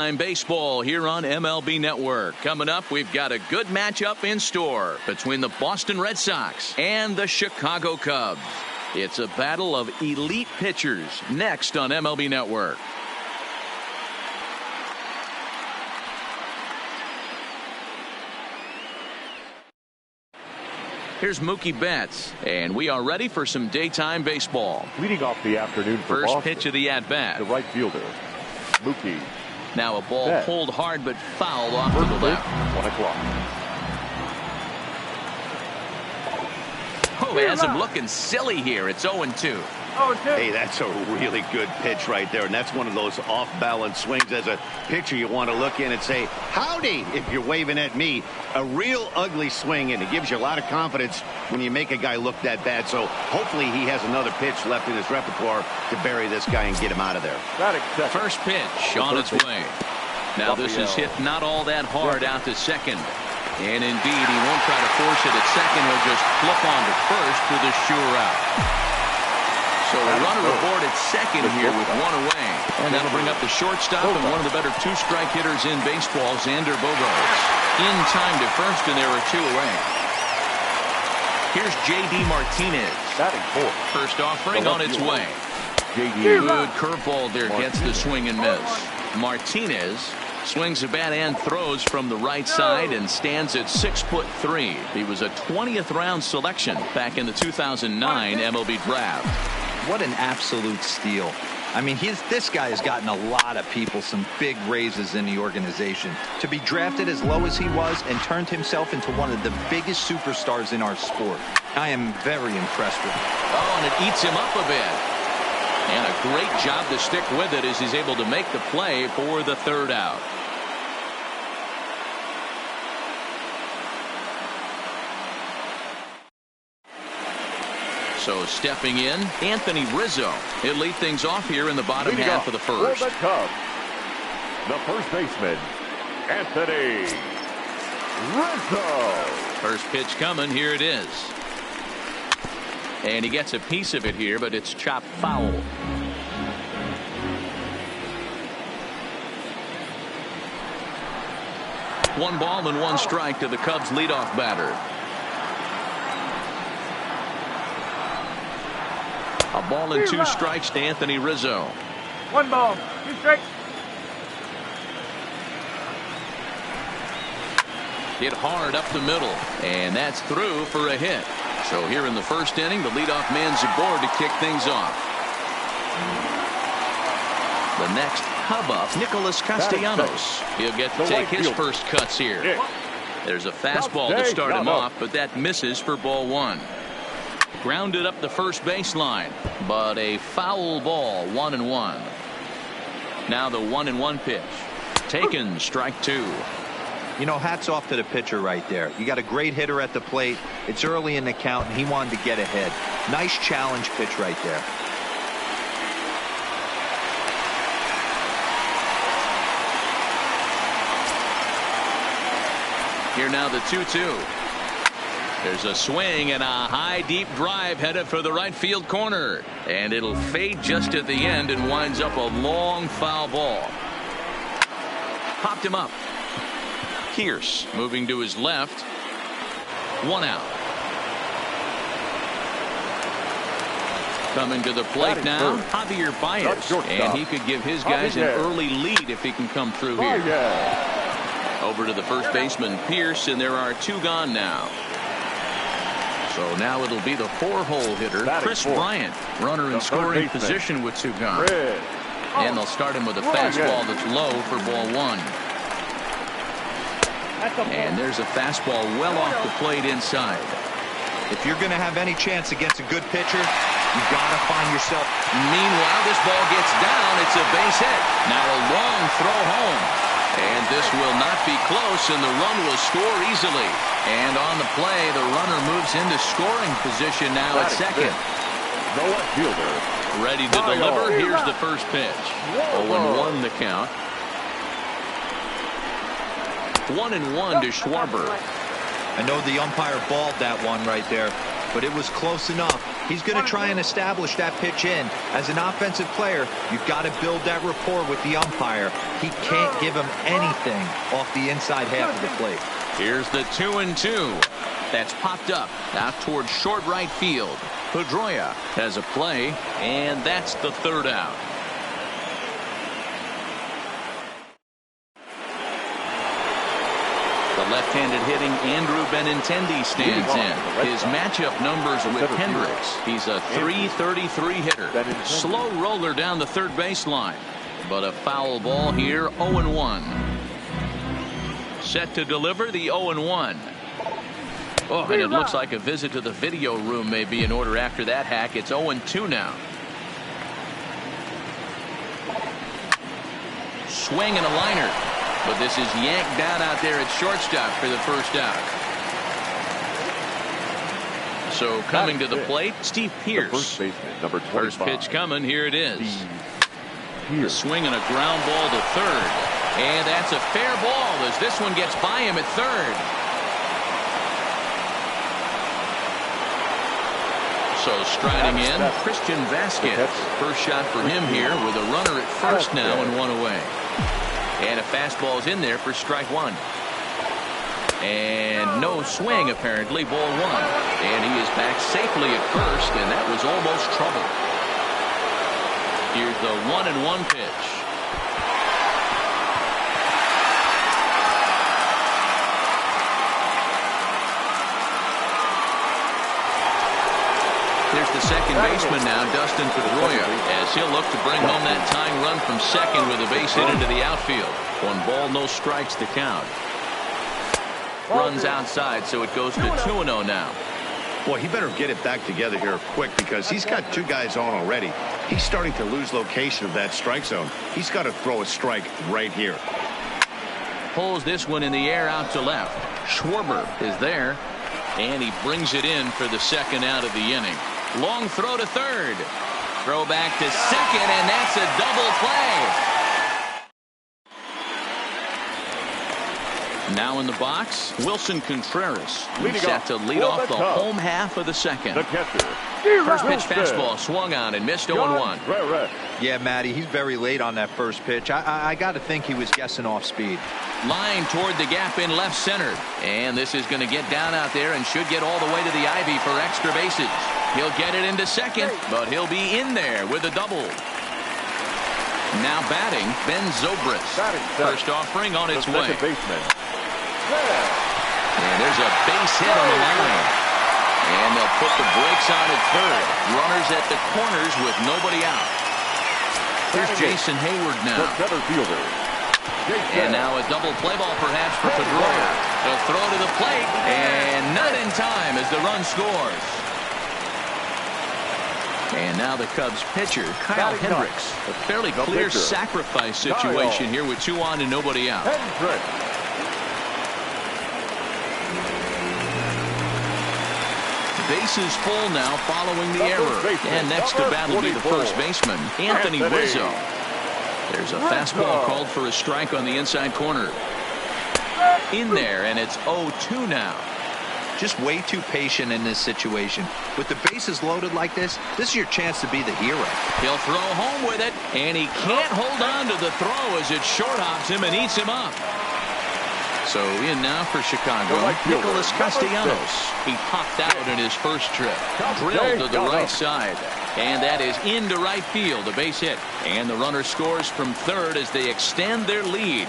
Baseball here on MLB Network. Coming up, we've got a good matchup in store between the Boston Red Sox and the Chicago Cubs. It's a battle of elite pitchers next on MLB Network. Here's Mookie Betts, and we are ready for some daytime baseball. Leading off the afternoon for First Boston, pitch of the at-bat. the right fielder, Mookie. Now a ball Betts. pulled hard but fouled off to First the pitch, left. 1 o'clock. Oh, he has him looking silly here. It's 0-2. Hey, that's a really good pitch right there, and that's one of those off-balance swings. As a pitcher, you want to look in and say, howdy, if you're waving at me. A real ugly swing, and it gives you a lot of confidence when you make a guy look that bad. So hopefully he has another pitch left in his repertoire to bury this guy and get him out of there. First pitch on its way. Now this is hit not all that hard out to second. And indeed, he won't try to force it at second. He'll just flip on to first for the sure out. So a runner aboard at second here with one away. And that'll bring up the shortstop and one of the better two-strike hitters in baseball, Xander Bogaerts. In time to first, and there are two away. Here's J.D. Martinez. First offering on its way. Good curveball there, gets the swing and miss. Martinez swings the bat and throws from the right side and stands at 6'3". He was a 20th round selection back in the 2009 MLB draft. What an absolute steal. I mean, this guy has gotten a lot of people some big raises in the organization. To be drafted as low as he was and turned himself into one of the biggest superstars in our sport. I am very impressed with him. Oh, and it eats him up a bit. And a great job to stick with it as he's able to make the play for the third out. So stepping in, Anthony Rizzo. He'll lead things off here in the bottom half of the first. For the Cubs, the first baseman, Anthony Rizzo. First pitch coming. Here it is. And he gets a piece of it here, but it's chopped foul. One ball and one strike to the Cubs leadoff batter. A ball and two strikes to Anthony Rizzo. 1 ball, 2 strikes. Hit hard up the middle, and that's through for a hit. So here in the first inning, the leadoff man's aboard to kick things off. The next Cub up, Nicholas Castellanos. He'll get to take his first cuts here. There's a fastball to start him off, but that misses for ball 1. Grounded up the first baseline, but a foul ball, 1-1. Now the 1-1 pitch. Taken, strike 2. You know, hats off to the pitcher right there. You got a great hitter at the plate. It's early in the count, and he wanted to get ahead. Nice challenge pitch right there. Here now the 2-2. There's a swing and a high deep drive headed for the right field corner, and it'll fade just at the end and winds up a long foul ball. Popped him up. Pierce moving to his left. 1 out. Coming to the plate now, Javier Baez, and he could give his guys an early lead if he can come through here. Over to the first baseman, Pierce, and there are 2 gone now. So now it'll be the 4-hole hitter, Chris Bryant, runner in scoring position with 2 gone. And they'll start him with a fastball that's low for ball 1. And there's a fastball well off the plate inside. If you're going to have any chance against a good pitcher, you've got to find yourself. Meanwhile, this ball gets down. It's a base hit. Now a long throw home. And this will not be close, and the run will score easily. And on the play, the runner moves into scoring position now at second. The left fielder. Ready to deliver. Here's the first pitch. 0-1 the count. 1-1 to Schwarber. I know the umpire balled that one right there. but it was close enough. He's going to try and establish that pitch in. As an offensive player, you've got to build that rapport with the umpire. He can't give him anything off the inside half of the plate. Here's the 2-2. That's popped up out towards short right field. Pedroia has a play, and that's the third out. The left-handed hitting Andrew Benintendi stands in. His matchup numbers with Hendricks. He's a .333 hitter. Slow roller down the third baseline. But a foul ball here, 0-1. Set to deliver the 0-1. Oh, and it looks like a visit to the video room may be in order after that hack. It's 0-2 now. Swing and a liner. But this is yanked down out there at shortstop for the first out. So coming to the plate, Steve Pearce. First baseman, number 25. First pitch coming. Here it is. The swing and a ground ball to third. And that's a fair ball as this one gets by him at third. So striding in, Christian Vasquez. First shot for him here with a runner at first now and one away. And a fastball's in there for strike one. And no swing apparently, ball one. And he is back safely at first, and that was almost trouble. Here's the 1-1 pitch. There's the second baseman now, Dustin Pedroia, as he'll look to bring home that tying run from second with a base hit into the outfield. 1 ball, no strikes to count. Runs outside, so it goes to 2-0 now. Boy, he better get it back together here quick because he's got 2 guys on already. He's starting to lose location of that strike zone. He's got to throw a strike right here. Pulls this one in the air out to left. Schwarber is there, and he brings it in for the second out of the inning. Long throw to third. Throw back to second, and that's a double play. Now in the box, Wilson Contreras. Set to lead off the home half of the second. The catcher. First pitch fastball swung on and missed 0-1. Yeah, Matty, he's very late on that first pitch. I got to think he was guessing off speed. Line toward the gap in left center. And this is going to get down out there and should get all the way to the ivy for extra bases. He'll get it into second, but he'll be in there with a double. Now batting, Ben Zobrist. First offering on its way. And there's a base hit on the line. And they'll put the brakes on at third. Runners at the corners with nobody out. Here's Jason Hayward now. And now a double play ball perhaps for Pedroia. They'll throw to the plate. And not in time as the run scores. And now the Cubs pitcher, Kyle Hendricks. A fairly clear sacrifice situation here with 2 on and nobody out. Bases full now following the error. And next to bat will be the first baseman, Anthony Rizzo. There's a fastball called for a strike on the inside corner. In there, and it's 0-2 now. Just way too patient in this situation. With the bases loaded like this is your chance to be the hero. He'll throw home with it, and he can't hold on to the throw as it short hops him and eats him up. So in now for Chicago, Nicholas Castellanos. He popped out in his first trip. Drilled to the right side. And that is into right field, a base hit. And the runner scores from third as they extend their lead.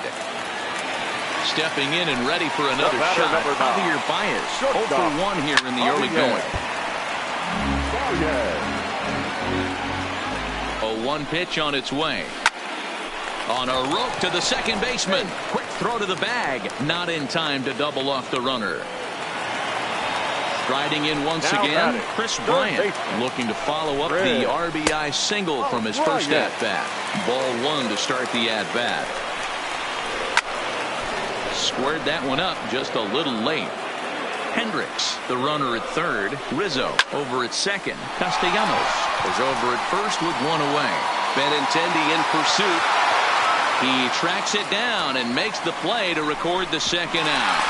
Stepping in and ready for another shot, Javier Baez. 0 for 1 here in the early going. A 1 pitch on its way. On a rope to the second baseman. Quick throw to the bag. Not in time to double off the runner. Striding in once again, Chris Bryant looking to follow up the RBI single from his first at-bat. Ball 1 to start the at-bat. Squared that one up just a little late. Hendricks, the runner at third. Rizzo over at second. Castellanos is over at first with 1 away. Benintendi in pursuit. He tracks it down and makes the play to record the second out.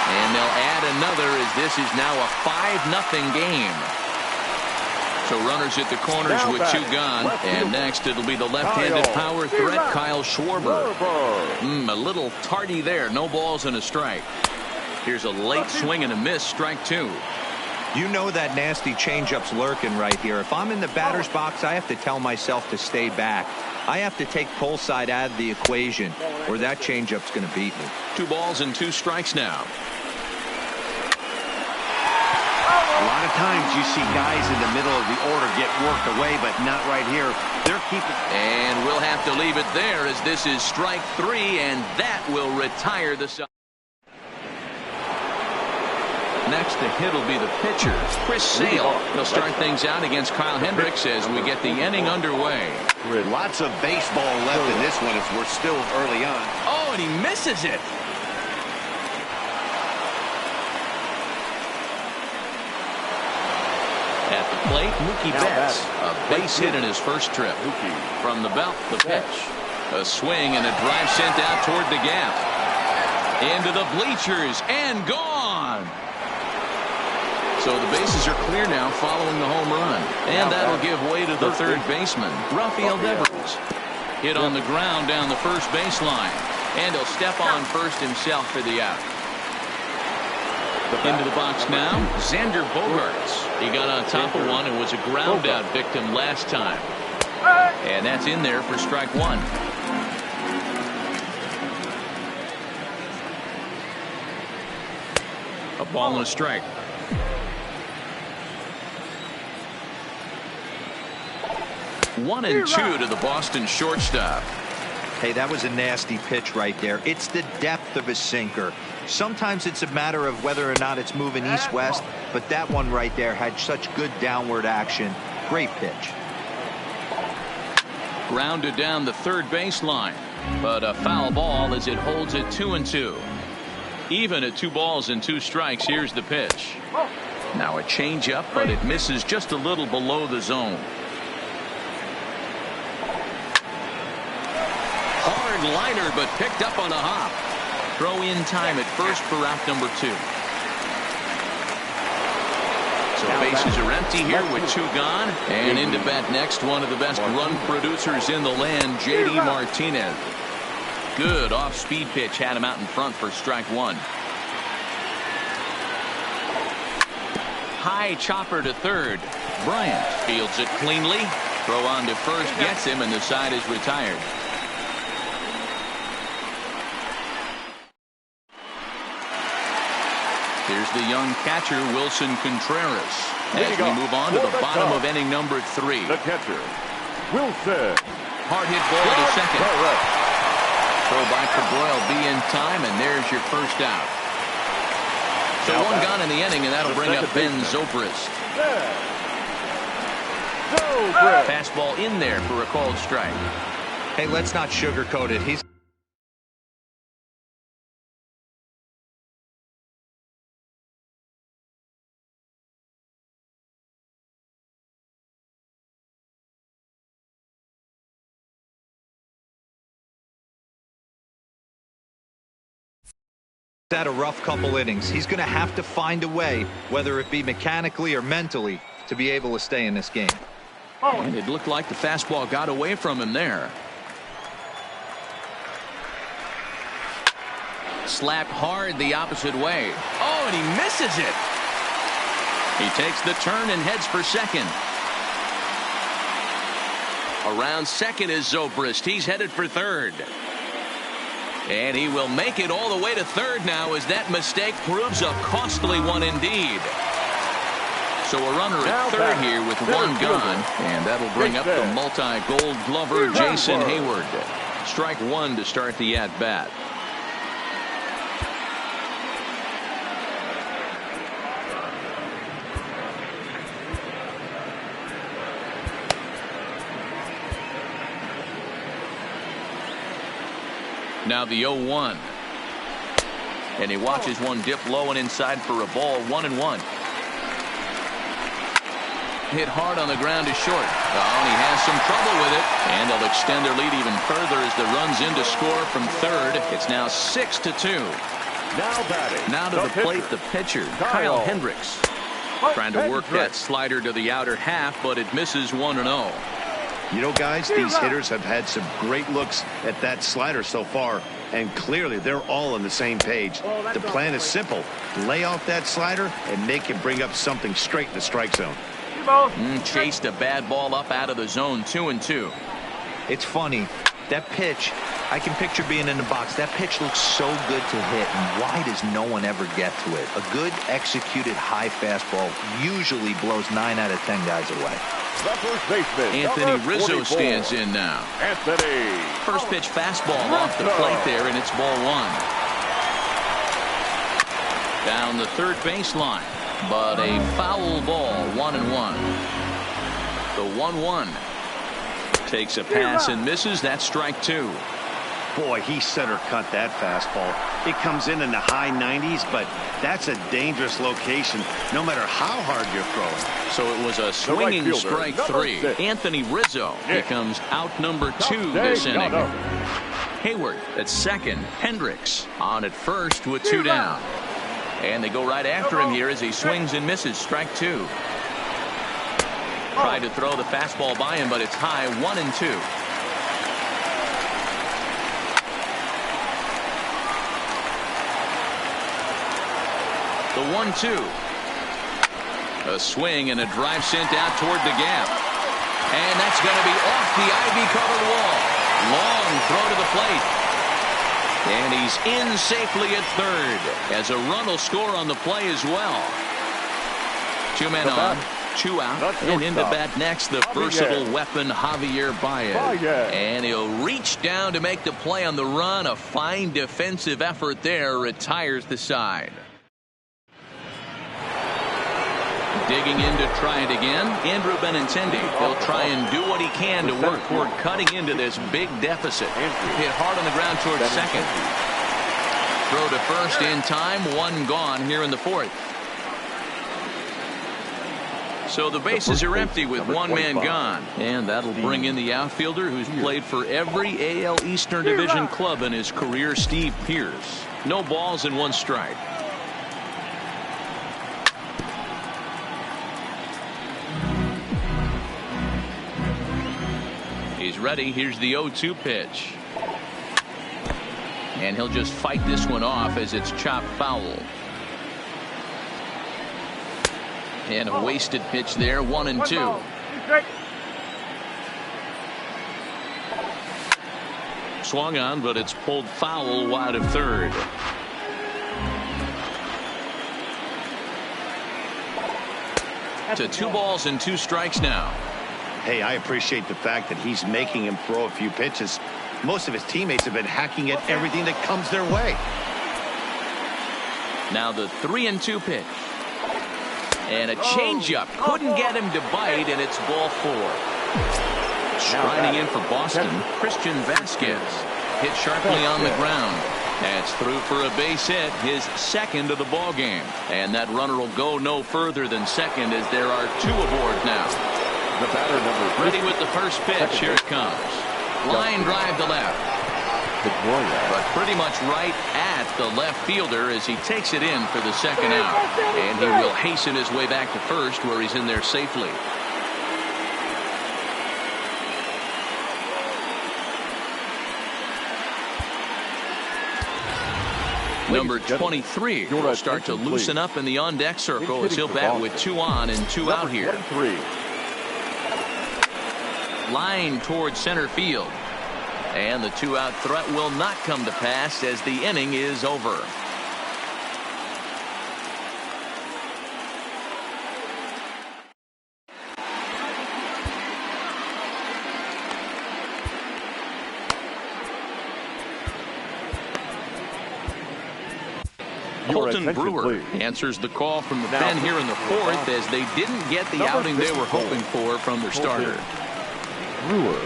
And they'll add another as this is now a 5-0 game. So runners at the corners Now with 2 gone. And next it'll be the left-handed power threat, Kyle Schwarber. A little tardy there. No balls and a strike. Here's a late swing and a miss. Strike 2. You know that nasty changeup's lurking right here. If I'm in the batter's box, I have to tell myself to stay back. I have to take pull side out of the equation, or that changeup's going to beat me. 2 balls and 2 strikes now. A lot of times you see guys in the middle of the order get worked away, but not right here. They're keeping. And we'll have to leave it there as this is strike 3, and that will retire the side. Next to hit will be the pitcher, Chris Sale. He'll start things out against Kyle Hendricks as we get the inning underway. Lots of baseball left in this one as we're still early on. Oh, and he misses it. At the plate, Mookie Betts. A base hit in his first trip. From the belt, the pitch. A swing and a drive sent out toward the gap. Into the bleachers and gone. So the bases are clear now following the home run. And that'll give way to the third baseman, Rafael Devers. Hit on the ground down the first baseline. And he'll step on first himself for the out. Into the box now, Xander Bogaerts. He got on top of one and was a ground out victim last time. And that's in there for strike 1. A ball and a strike. One and 2 to the Boston shortstop. Hey, that was a nasty pitch right there. It's the depth of a sinker. Sometimes it's a matter of whether or not it's moving east-west, but that one right there had such good downward action. Great pitch. Grounded down the third baseline, but a foul ball as it holds it 2-2. Even at 2 balls and 2 strikes. Here's the pitch. Now a changeup, but it misses just a little below the zone. Hard liner, but picked up on a hop. Throw in time at first for out number 2. So bases are empty here with 2 gone. And into bat next, one of the best run producers in the land, J.D. Martinez. Good off-speed pitch had him out in front for strike 1. High chopper to third. Bryant fields it cleanly. Throw on to first gets him, and the side is retired. Here's the young catcher, Wilson Contreras. As we move on to the bottom of inning number 3. The catcher, Wilson. Hard hit ball to second. Throw by Cabral be in time, and there's your first out. So 1 gone in the inning, and that'll bring up Ben Zobrist. Fastball in there for a called strike. Hey, let's not sugarcoat it. He's had a rough couple innings. He's going to have to find a way, whether it be mechanically or mentally, to be able to stay in this game. And it looked like the fastball got away from him there. Slapped hard the opposite way. Oh, and he misses it. He takes the turn and heads for second. Around second is Zobrist. He's headed for third. And he will make it all the way to third now as that mistake proves a costly one indeed. So a runner at third here with 1 gone, and that'll bring up the multi-gold glover Jason Hayward. Strike 1 to start the at-bat. Now the 0-1. And he watches one dip low and inside for a ball. 1-1. Hit hard on the ground to short. Oh, and he has some trouble with it. And they'll extend their lead even further as the runs in to score from third. It's now 6-2. Now batting. Now to the plate, the pitcher, Kyle Hendricks. Trying to work that slider to the outer half, but it misses 1-0. You know, guys, these hitters have had some great looks at that slider so far, and clearly they're all on the same page. The plan is simple. Lay off that slider and make him bring up something straight in the strike zone. Chased a bad ball up out of the zone, 2-2. It's funny. That pitch, I can picture being in the box. That pitch looks so good to hit, and why does no one ever get to it? A good executed high fastball usually blows 9 out of 10 guys away. The first baseman, Anthony Rizzo stands in now. Anthony. First pitch fastball off the plate there, and it's ball 1. Down the third baseline, but a foul ball, 1-1. The 1-1 takes a pass and misses. That's strike 2. Boy, he center cut that fastball. It comes in the high 90s, but that's a dangerous location no matter how hard you're throwing. So it was a swinging fielder, strike number 3. 6. Anthony Rizzo becomes out number 2 this inning. Hayward at second. Hendricks on at first with 2 down. And they go right after him here as he swings and misses. Strike 2. Tried to throw the fastball by him, but it's high, 1-2. The 1-2. A swing and a drive sent out toward the gap. And that's going to be off the ivy-covered wall. Long throw to the plate. And he's in safely at third as a run will score on the play as well. 2 men on, 2 out, and into bat next the versatile weapon Javier Baez. And he'll reach down to make the play on the run. A fine defensive effort there retires the side. Digging in to try it again, Andrew Benintendi. He'll try and do what he can to work toward cutting into this big deficit. Hit hard on the ground towards second. Throw to first in time, 1 gone here in the 4th. So the bases are empty with 1 man gone. And that'll bring in the outfielder who's played for every AL Eastern Division club in his career, Steve Pearce. No balls and 1 strike. He's ready. Here's the 0-2 pitch. And he'll just fight this one off as it's chopped foul. And a wasted pitch there, 1-2. Swung on, but it's pulled foul wide of third. To 2 balls and 2 strikes now. Hey, I appreciate the fact that he's making him throw a few pitches. Most of his teammates have been hacking at everything that comes their way. Now the 3-2 pitch. And a changeup. Couldn't get him to bite, and it's ball 4. Striding in for Boston, Christian Vasquez. Hit sharply on the ground. That's through for a base hit, his 2nd of the ball game. And that runner will go no further than second as there are 2 aboard now. The batter number 3. Ready with the first pitch. Here it comes. Line drive to left. But pretty much right at the left fielder as he takes it in for the 2nd out. And he will hasten his way back to first where he's in there safely. Number 23 will start to loosen up in the on-deck circle as he'll bat with 2 on and 2 out here. Line towards center field. And the 2-out threat will not come to pass as the inning is over. Colton Brewer answers the call from the pen here in the 4th as they didn't get the outing they were hoping for from their starter. Brewer.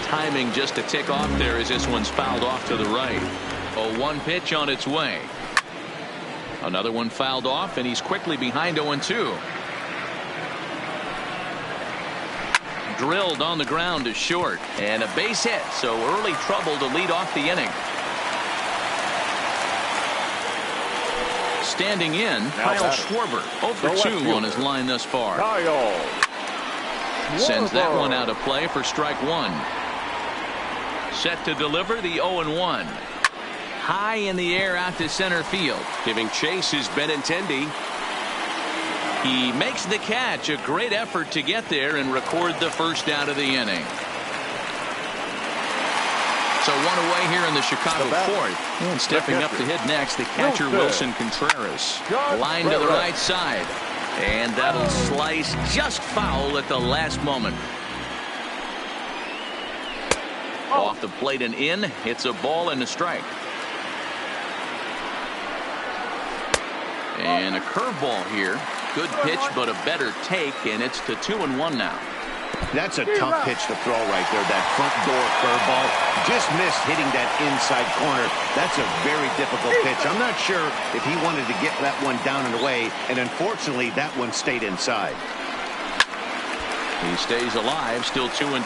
Timing just a tick off there as this one's fouled off to the right. A 1 pitch on its way. Another one fouled off, and he's quickly behind 0-2. Drilled on the ground to short, and a base hit, so early trouble to lead off the inning. Standing in, Kyle Schwarber. 0 for 2 on his line thus far. Kyle Sends that one out of play for strike one. Set to deliver the 0-1. High in the air out to center field. Giving chase is Benintendi. He makes the catch. A great effort to get there and record the first out of the inning. So one away here in the Chicago fourth. And stepping up to hit next, the catcher Wilson Contreras. Line to the right side. And that'll slice just foul at the last moment. Off the plate and in. It's a ball and a strike. And a curveball here. Good pitch, but a better take, and it's to 2-1 now. That's a tough pitch to throw right there. That front door curveball just missed hitting that inside corner. That's a very difficult pitch. I'm not sure if he wanted to get that one down and away, and unfortunately that one stayed inside. He stays alive, still 2-2.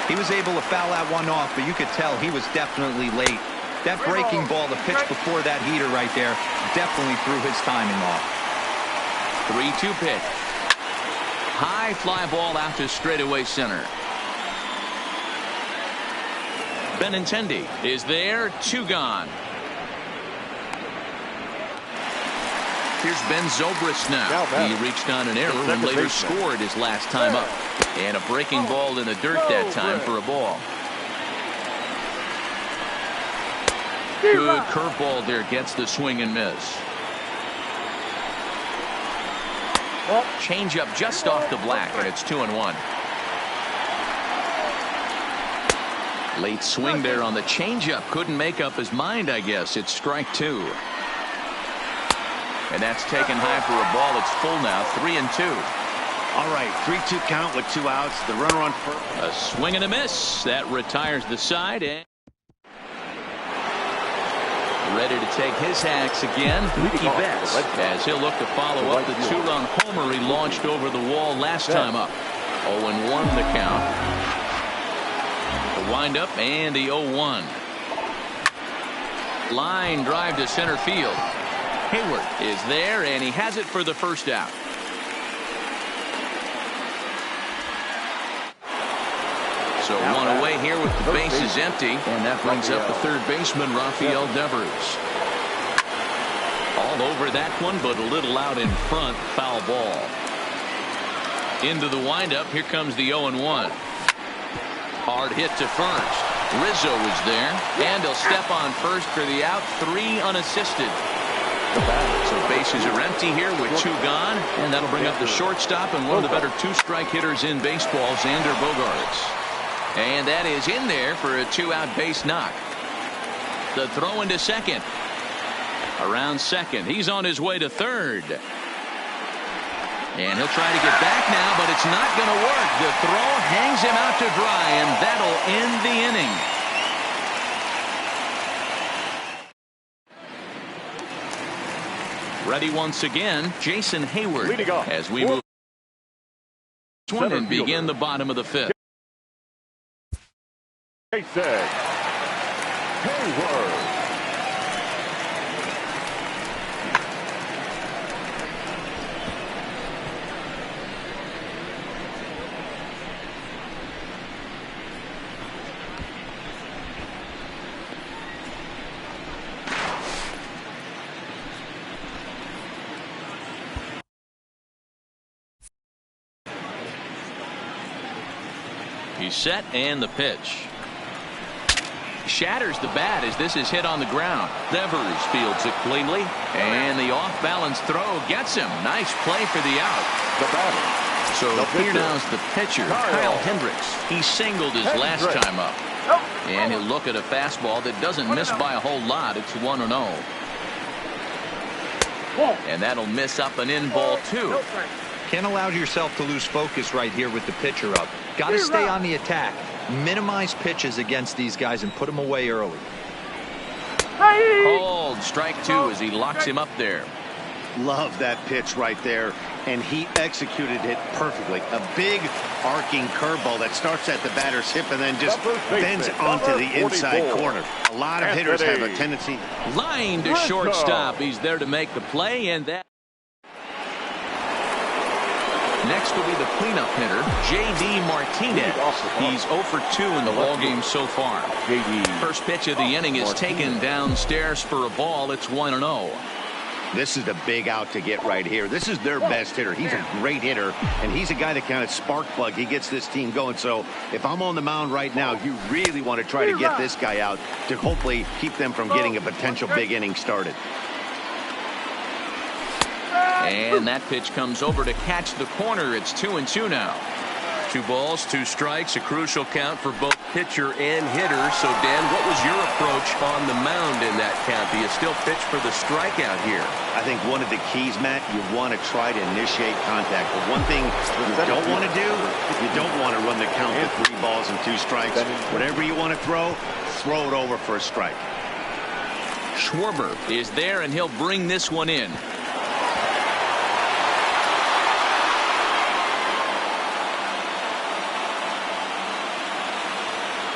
He was able to foul that one off, but you could tell he was definitely late. That breaking ball, the pitch before that heater right there, definitely threw his timing off. 3-2 pitch. High fly ball out to straightaway center. Benintendi is there. 2 gone. Here's Ben Zobrist now. He reached on an error and later scored his last time up. And a breaking ball in the dirt that time for a ball. Good curveball there, gets the swing and miss. Change up just off the black, and it's 2-1. Late swing there on the changeup. Couldn't make up his mind, I guess. It's strike 2. And that's taken high for a ball. It's full now, 3-2. All right, 3-2 count with 2 outs. The runner on first. A swing and a miss. That retires the side. And ready to take his hacks again, Mookie Betts, as he'll look to follow up the 2-run homer he launched over the wall last time up. 0-1 the count. The windup and the 0-1. Line drive to center field. Hayward is there, and he has it for the first out. So one away here with the bases empty, and that brings up the third baseman, Rafael Devers. All over that one, but a little out in front. Foul ball. Into the windup. Here comes the 0-1. Hard hit to first. Rizzo is there, and he'll step on first for the out. 3 unassisted. So bases are empty here with 2 gone, and that'll bring up the shortstop and one of the better 2-strike hitters in baseball, Xander Bogaerts. And that is in there for a 2-out base knock. The throw into second. Around second. He's on his way to third. And he'll try to get back now, but it's not going to work. The throw hangs him out to dry, and that'll end the inning. Ready once again, Jason Hayward, as we move one and begin the bottom of the 5th. Jason Hayward. He's set, and the pitch. Shatters the bat as this is hit on the ground. Devers fields it cleanly, and the off-balance throw gets him. Nice play for the out. The batter. So here now's the pitcher, Kyle Hendricks. He singled his last time up. And he'll look at a fastball that doesn't miss by a whole lot. It's 1-0. And that'll miss up an in ball 2. Can't allow yourself to lose focus right here with the pitcher up. Got to stay on the attack. Minimize pitches against these guys and put them away early. Called strike 2 as he locks him up there. Love that pitch right there. and he executed it perfectly. A big arcing curveball that starts at the batter's hip and then just bends onto the inside corner. A lot of hitters have a tendency. Line to shortstop. He's there to make the play, and that. Next will be the cleanup hitter, J.D. Martinez. He's 0 for 2 in the ballgame so far. First pitch of the inning is taken downstairs for a ball. It's 1-0. This is the big out to get right here. This is their best hitter. He's a great hitter, and he's a guy that kind of spark plug. He gets this team going. So if I'm on the mound right now, you really want to try to get this guy out to hopefully keep them from getting a potential big inning started. And that pitch comes over to catch the corner. It's 2-2 now. 2 balls, 2 strikes, a crucial count for both pitcher and hitter. So, Dan, what was your approach on the mound in that count? Do you still pitch for the strikeout here? I think one of the keys, Matt, you want to try to initiate contact. But one thing you don't want to do, you don't want to run the count to 3 balls and 2 strikes. Whatever you want to throw it over for a strike. Schwarber is there, and he'll bring this one in.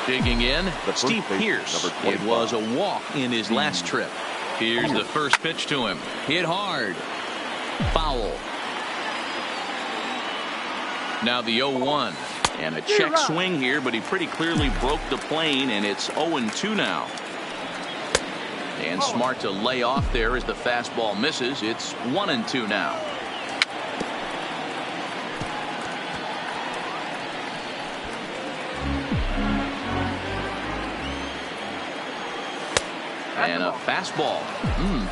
Digging in, Steve Pearce. It was a walk in his last trip. Here's the first pitch to him. Hit hard. Foul. Now the 0-1. And a check swing here, but he pretty clearly broke the plane, and it's 0-2 now. And smart to lay off there as the fastball misses. It's 1-2 now. And a fastball.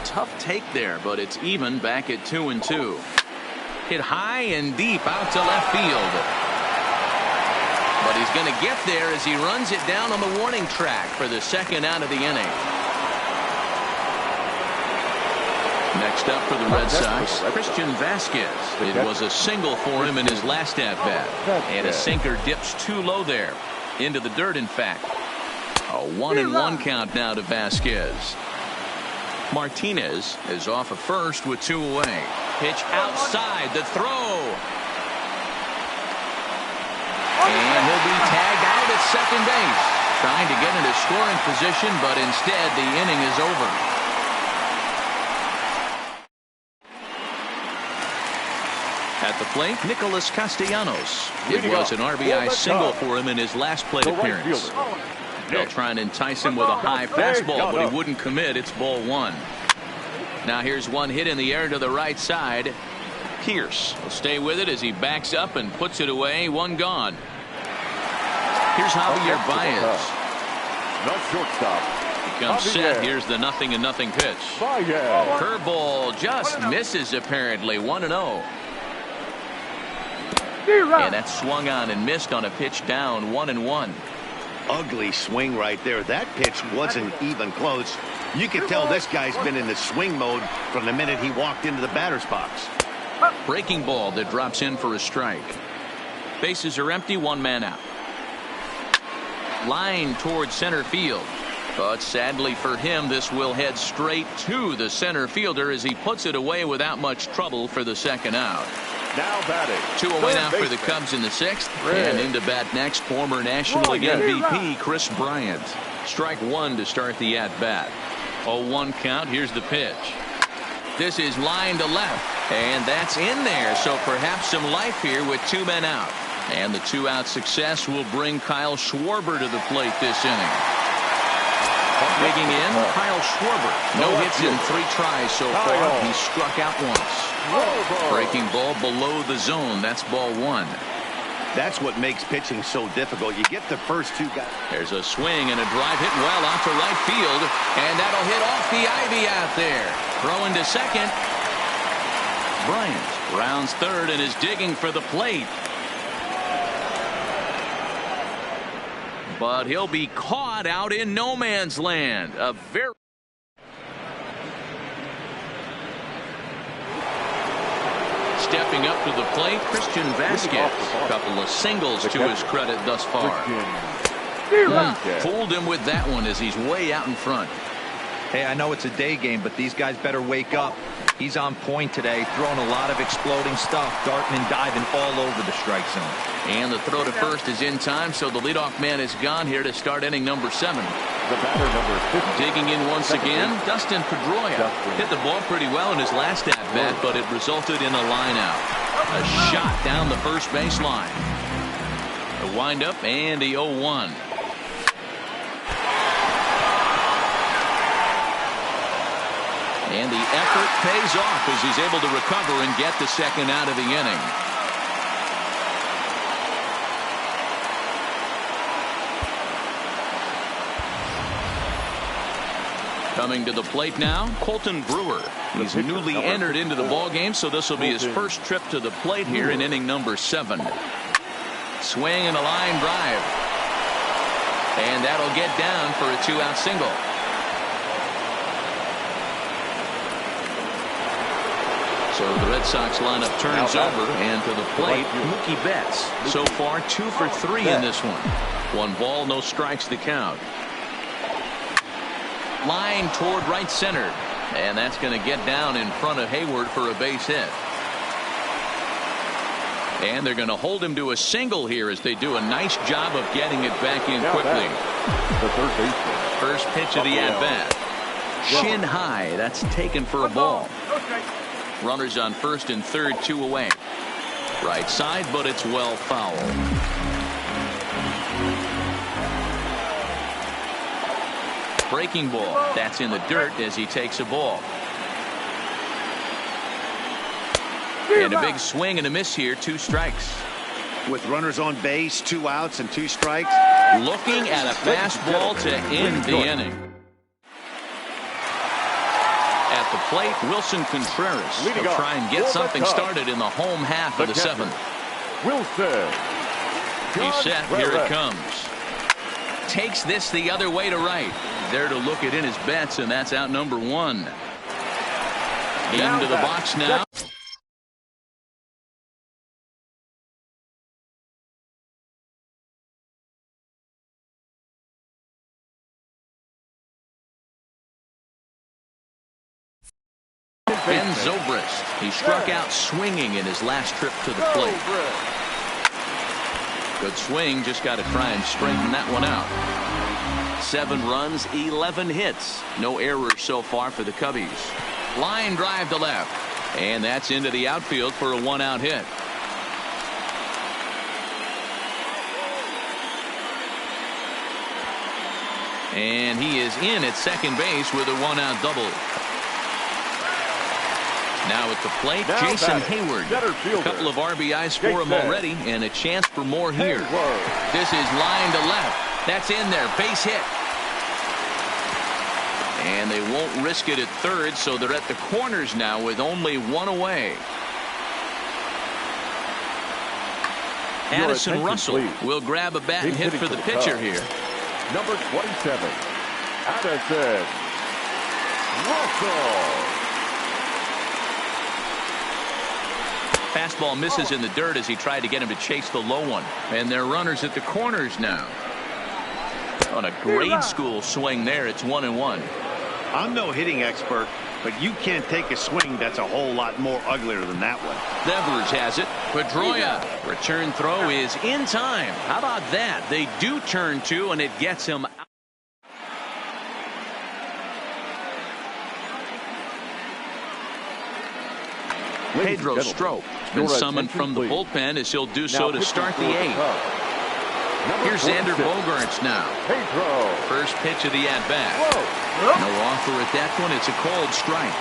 Tough take there, but it's even back at 2-2. Hit high and deep out to left field. But he's going to get there as he runs it down on the warning track for the second out of the inning. Next up for the Red Sox, Christian Vasquez. It was a single for him in his last at-bat. And a sinker dips too low there. Into the dirt, in fact. A 1-1 count now to Vasquez. Martinez is off of first with 2 away. Pitch outside, the throw. And he'll be tagged out at second base. Trying to get into scoring position, but instead the inning is over. At the plate, Nicholas Castellanos. It was an RBI single for him in his last plate appearance. They'll try and entice him with a high fastball, but he wouldn't commit. It's ball 1. Now here's one hit in the air to the right side. Pearce will stay with it as he backs up and puts it away. 1 gone. Here's Javier Baez. The shortstop. He comes set. Here's the 0-0 pitch. Curveball just misses apparently. 1-0. And that's swung on and missed on a pitch down. 1-1. Ugly swing right there. That pitch wasn't even close. You could tell this guy's been in the swing mode from the minute he walked into the batter's box. Breaking ball that drops in for a strike. Bases are empty. 1 man out. Line towards center field. But sadly for him, this will head straight to the center fielder as he puts it away without much trouble for the second out. Now batting. 2 away now for the Cubs in the 6th. And into bat next, former National League MVP Chris Bryant. Strike 1 to start the at-bat. 0-1 count. Here's the pitch. This is line to left. And that's in there. So perhaps some life here with 2 men out. And the 2-out success will bring Kyle Schwarber to the plate this inning. Digging in, Kyle Schwarber. No hits in 3 tries so far. He struck out once. Breaking ball below the zone. That's ball 1. That's what makes pitching so difficult. You get the first 2 guys. There's a swing and a drive hit well out to right field. And that'll hit off the ivy out there. Throwing to second. Bryant rounds third and is digging for the plate. But he'll be caught out in no man's land. A very stepping up to the plate, Christian Vasquez. A couple of singles to his credit thus far. Fooled him with that one as he's way out in front. Hey, I know it's a day game, but these guys better wake up. He's on point today, throwing a lot of exploding stuff, darting and diving all over the strike zone. And the throw to first is in time, so the leadoff man is gone here to start inning number 7. The batter, number 50. Digging in once again, Dustin Pedroia. Hit the ball pretty well in his last at-bat, but it resulted in a line out. A shot down the first baseline. The windup and the 0-1. And the effort pays off as he's able to recover and get the second out of the inning. Coming to the plate now, Colton Brewer. He's newly entered into the ballgame, so this will be his first trip to the plate here in inning number 7. Swing and a line drive. And that'll get down for a 2-out single. So the Red Sox lineup turns over, and to the plate, Mookie Betts. So far, 2 for 3 in this one. 1 ball, no strikes to count. Line toward right center, and that's going to get down in front of Hayward for a base hit. And they're going to hold him to a single here as they do a nice job of getting it back in quickly. The third baseman. First pitch of the at-bat. Shin high, that's taken for a ball. Runners on first and third, 2 away. Right side, but it's well foul. Breaking ball. That's in the dirt as he takes a ball. And a big swing and a miss here. 2 strikes. With runners on base, 2 outs and 2 strikes. Looking at a fastball to end the inning. At the plate, Wilson Contreras will try and get something started in the home half of the 7th. Wilson. He's set. Here it comes. Takes this the other way to right. There to look it in his bets, and that's out number 1. Into the box now. Ben Zobrist. He struck out swinging in his last trip to the plate. Good swing, just got to try and straighten that one out. 7 runs, 11 hits. No errors so far for the Cubbies. Line drive to left. And that's into the outfield for a 1-out hit. And he is in at second base with a 1-out double. Now at the plate, Jason Hayward. A couple of RBIs for him already, and a chance for more here. This is line to left. That's in there. Base hit. And they won't risk it at third, so they're at the corners now with only 1 away. Addison Russell will grab a bat and hit for the pitcher here. Number 27, Addison Russell. Fastball misses in the dirt as he tried to get him to chase the low one. And they're runners at the corners now. On a grade school swing there, it's 1-1. I'm no hitting expert, but you can't take a swing that's a whole lot more uglier than that one. Devers has it. Pedroia. Return throw is in time. How about that? They do turn 2, and it gets him out. Pedro Strop has been summoned from the bullpen as he'll do so to start the 8th. Here's Xander Bogaerts now. First pitch of the at-bat. No offer at that one. It's a cold strike.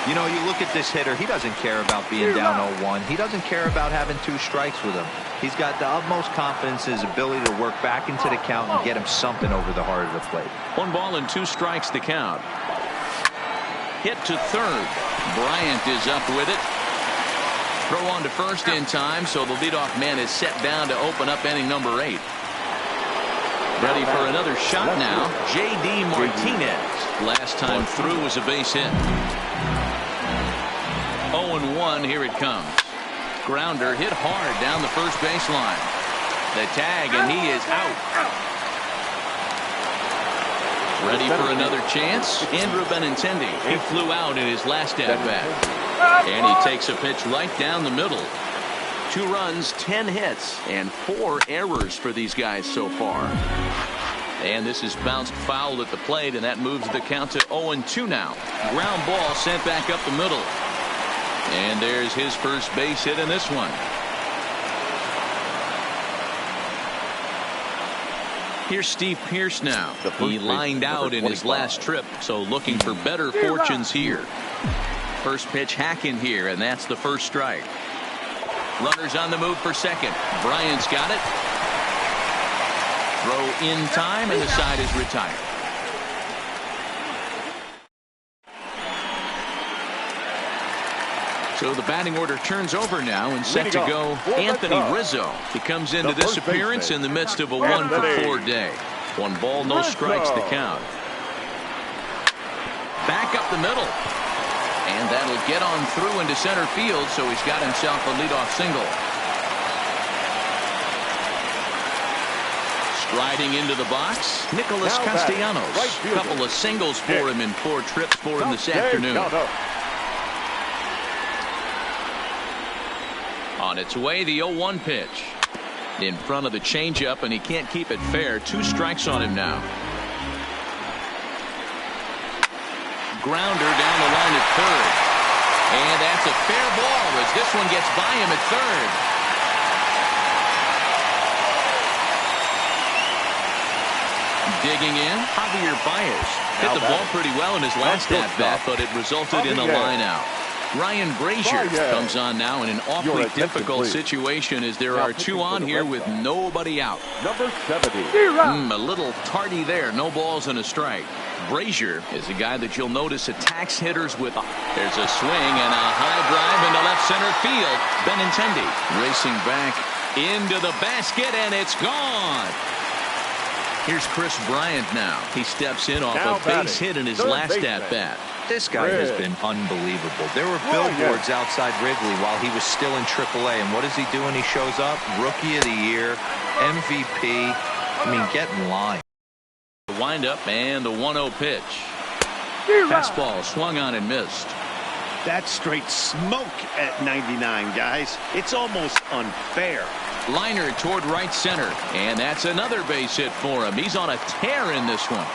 You know, you look at this hitter, he doesn't care about being down 0-1. He doesn't care about having 2 strikes with him. He's got the utmost confidence in his ability to work back into the count and get him something over the heart of the plate. 1 ball and 2 strikes to count. Hit to third. Bryant is up with it. Throw on to first in time, so the leadoff man is set down to open up inning number 8. Ready for another shot now. J.D. Martinez. Last time through was a base hit. 0-1. Here it comes. Grounder hit hard down the first baseline. The tag, and he is out. Ready for another chance? Andrew Benintendi. He flew out in his last at-bat. And he takes a pitch right down the middle. 2 runs, 10 hits, and 4 errors for these guys so far. And this is bounced foul at the plate, and that moves the count to 0-2 now. Ground ball sent back up the middle. And there's his first base hit in this one. Here's Steve Pearce now. He lined out in his last trip, so looking for better fortunes here. First pitch hacking here, and that's the first strike. Runners on the move for second. Bryant's got it. Throw in time, and the side is retired. So the batting order turns over now, and set to go Anthony Rizzo. He comes into this appearance in the midst of a 1-for-4 day. 1 ball, no strikes to count. Back up the middle. And that'll get on through into center field, so he's got himself a leadoff single. Striding into the box, Nicholas Castellanos. A couple of singles for him in 4 trips for him this afternoon. On its way, the 0-1 pitch. In front of the changeup, and he can't keep it fair. 2 strikes on him now. Grounder down the line at third. And that's a fair ball as this one gets by him at third. Digging in, Javier Baez. Hit the ball pretty well in his last at-bat, but it resulted in a line out. Ryan Brazier comes on now in an awfully difficult situation as there are 2 on here with nobody out. Number 70. A little tardy there. No balls and a strike. Brazier is a guy that you'll notice attacks hitters with. There's a swing and a high drive into left center field. Benintendi racing back into the basket, and it's gone. Here's Chris Bryant now. He steps in off a base hit in his last at-bat. This guy has been unbelievable. There were billboards outside Wrigley while he was still in AAA, and what does he do when he shows up? Rookie of the Year, MVP. I mean, get in line. The windup and the 1-0 pitch. Fastball swung on and missed. That's straight smoke at 99, guys. It's almost unfair. Liner toward right center, and that's another base hit for him. He's on a tear in this one.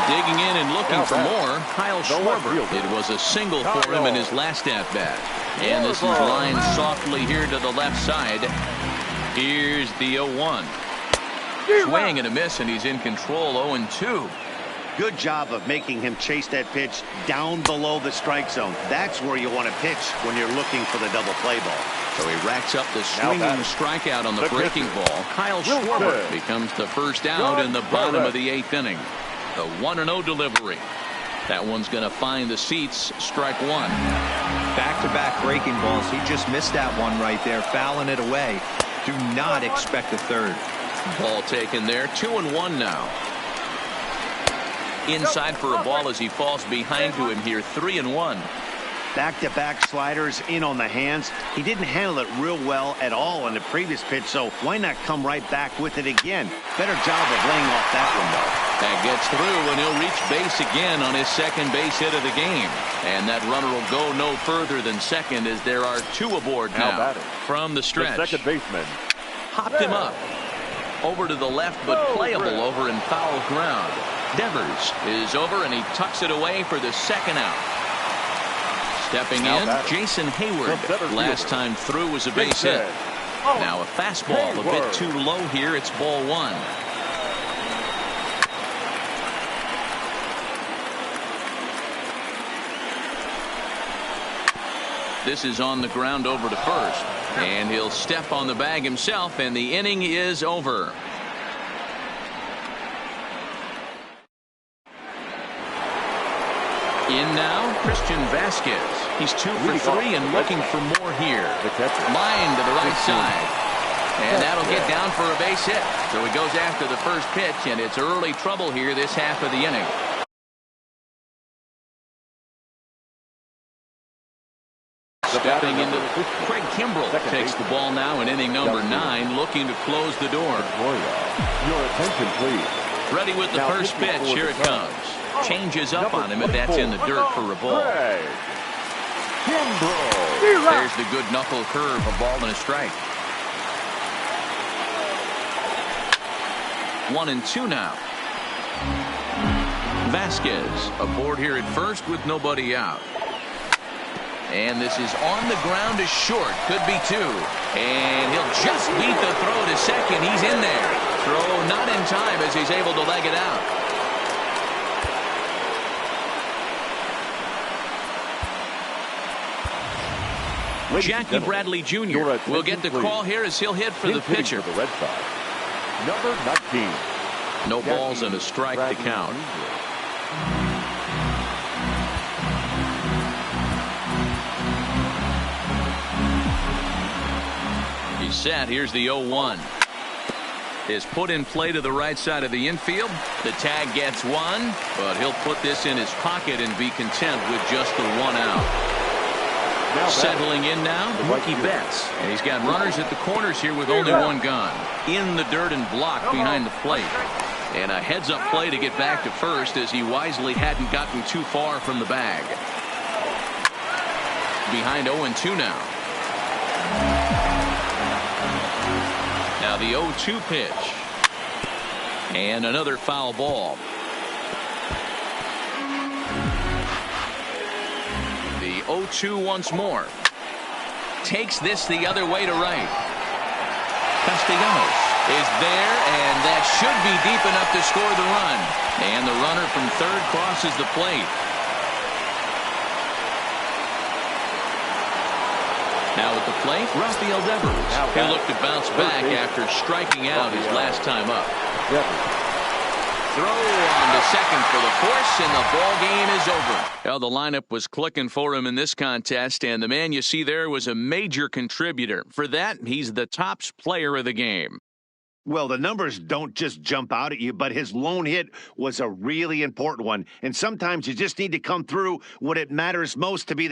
Digging in and looking for more, Kyle Schwarber. It was a single for him in his last at-bat. And this is lined softly here to the left side. Here's the 0-1. Swing and a miss, and he's in control. 0-2. Good job of making him chase that pitch down below the strike zone. That's where you want to pitch when you're looking for the double play ball. So he racks up the swinging strikeout on the breaking ball. Kyle Schwarber becomes the first out in the bottom of the 8th inning. The 1-0 delivery. That one's going to find the seats. Strike 1. Back-to-back breaking balls. He just missed that one right there, fouling it away. Do not expect a third. Ball taken there. 2-1 now. Inside for a ball as he falls behind to him here. 3-1. Back-to-back sliders in on the hands. He didn't handle it real well at all on the previous pitch, so why not come right back with it again? Better job of laying off that one, though. That gets through, and he'll reach base again on his second base hit of the game. And that runner will go no further than second as there are 2 aboard now from the stretch. The second baseman. Hopped him up. Over to the left, but playable over in foul ground. Devers is over, and he tucks it away for the second out. Stepping in, Jason Hayward. Last time through was a base hit. Now a fastball a bit too low here. It's ball 1. This is on the ground over to first. And he'll step on the bag himself, and the inning is over. In now, Christian Vasquez. He's 2 for 3 and looking for more here. Line to the right side. And that'll get down for a base hit. So he goes after the first pitch, and it's early trouble here this half of the inning. Stepping into Craig Kimbrell takes the ball now in inning number 9, looking to close the door. Your attention, please. Ready with the first pitch. Here it comes. Changes up on him, and that's in the dirt for a ball. There's the good knuckle curve, a ball and a strike. 1-2 now. Vasquez aboard here at first with nobody out. And this is on the ground to short. Could be 2. And he'll just beat the throw to second. He's in there. Throw not in time as he's able to leg it out. Jackie Bradley Jr. will get the call here as he'll hit for the pitcher. For the Red Sox, number 19. No balls and a strike to count. He's set. Here's the 0-1. Is put in play to the right side of the infield. The tag gets 1, but he'll put this in his pocket and be content with just the 1 out. Settling in now, Mookie Betts. And he's got runners at the corners here with only 1 gone. In the dirt and blocked behind the plate. And a heads-up play to get back to first as he wisely hadn't gotten too far from the bag. Behind 0-2 now. Now the 0-2 pitch. And another foul ball. The 0-2 once more. Takes this the other way to right. Castellanos is there, and that should be deep enough to score the run. And the runner from third crosses the plate. Now at the plate, Rafael Devers. He'll look to bounce back after striking out his last time up. Throw on to second for the force, and the ball game is over. Well, the lineup was clicking for him in this contest, and the man you see there was a major contributor. For that, he's the top player of the game. Well, the numbers don't just jump out at you, but his lone hit was a really important one. And sometimes you just need to come through when it matters most to be the